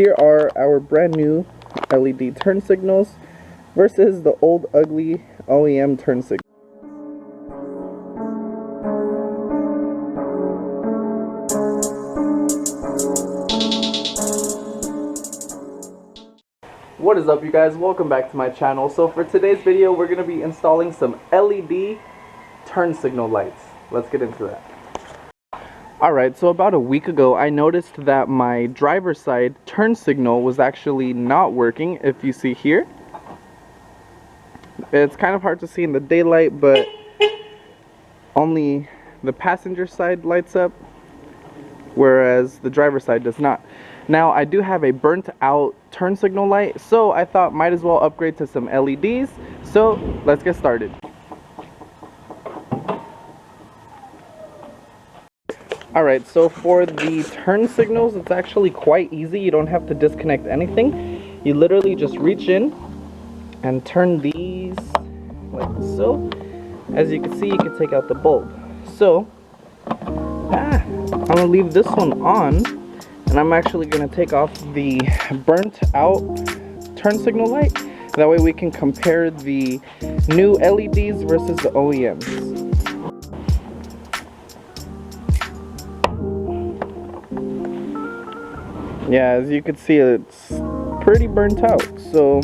here are our brand new LED turn signals versus the old ugly OEM turn signal. What is up, you guys? Welcome back to my channel. So for today's video, we're going to be installing some LED turn signal lights. Let's get into that. Alright, so about a week ago, I noticed that my driver's side turn signal was actually not working. If you see here, it's kind of hard to see in the daylight, but only the passenger side lights up, whereas the driver's side does not. Now, I do have a burnt out turn signal light, so I thought might as well upgrade to some LEDs. So let's get started. Alright, so for the turn signals, it's actually quite easy. You don't have to disconnect anything. You literally just reach in and turn these like so. As you can see, you can take out the bulb. So I'm gonna leave this one on, and I'm actually gonna take off the burnt out turn signal light. That way we can compare the new LEDs versus the OEMs. Yeah, as you can see, it's pretty burnt out, so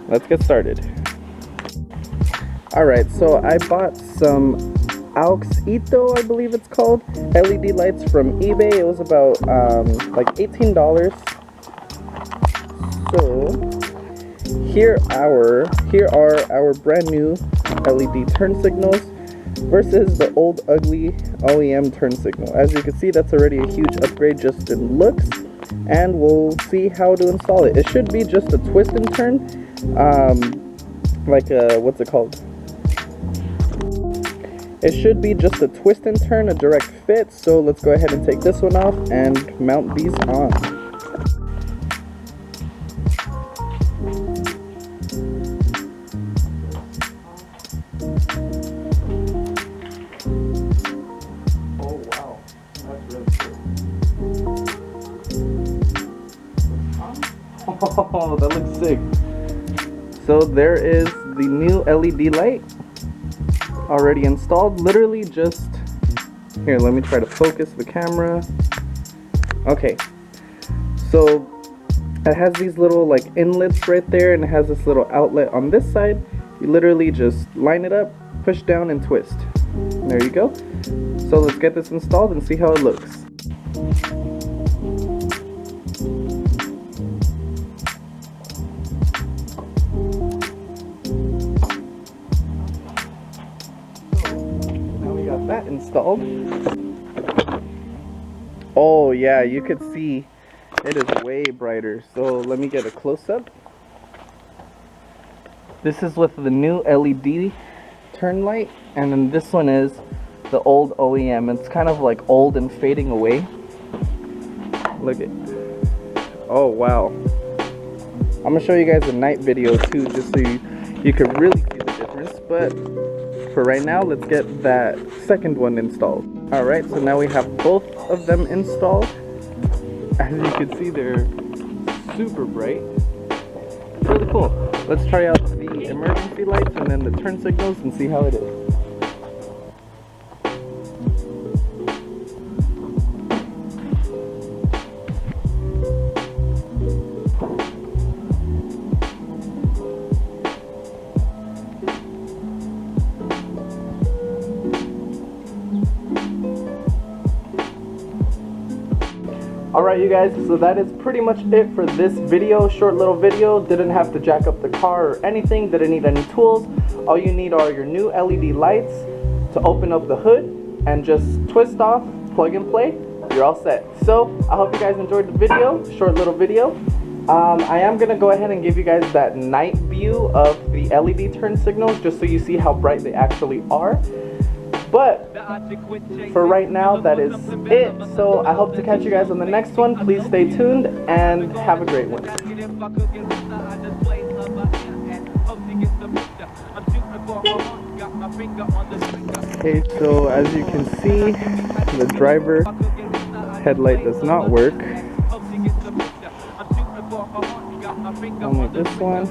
let's get started. Alright, so I bought some AUXITO, I believe it's called, LED lights from eBay. It was about like $18. So here are our brand new LED turn signals versus the old ugly OEM turn signal. As you can see, that's already a huge upgrade just in looks, and we'll see how to install it. It should be just a twist and turn, like a, what's it called? It should be just a twist and turn, a direct fit. So let's go ahead and take this one off and mount these on. Oh wow, that's really cool. Oh, that looks sick. So there is the new LED light already installed. Literally just here, let me try to focus the camera. Okay, so it has these little like inlets right there, and it has this little outlet on this side. You literally just line it up, push down, and twist. There you go. So let's get this installed and see how it looks. That installed. Oh yeah, you could see it is way brighter. So let me get a close-up. This is with the new LED turn light, and then this one is the old OEM. It's kind of like old and fading away. Look at, oh wow. I'm gonna show you guys a night video too, just so you can really see the difference. But for right now, let's get that second one installed. Alright, so now we have both of them installed. As you can see, they're super bright. Really cool. Let's try out the emergency lights and then the turn signals and see how it is. Alright you guys, so that is pretty much it for this video. Short little video. Didn't have to jack up the car or anything. Didn't need any tools. All you need are your new LED lights to open up the hood and just twist off, plug and play. You're all set. So I hope you guys enjoyed the video. Short little video. I am going to go ahead and give you guys that night view of the LED turn signals just so you see how bright they actually are. But for right now, that is it. So I hope to catch you guys on the next one. Please stay tuned and have a great one. Okay, so as you can see, the driver headlight does not work. I'll make this one.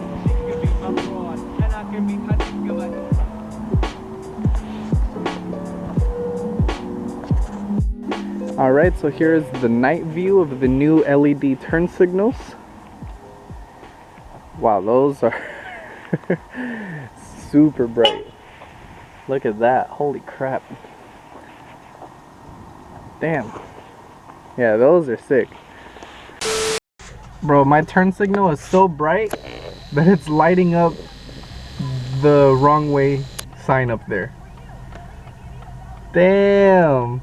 Alright, so here's the night view of the new LED turn signals. Wow, those are super bright. Look at that, holy crap. Damn. Yeah, those are sick. Bro, my turn signal is so bright that it's lighting up the wrong way sign up there. Damn.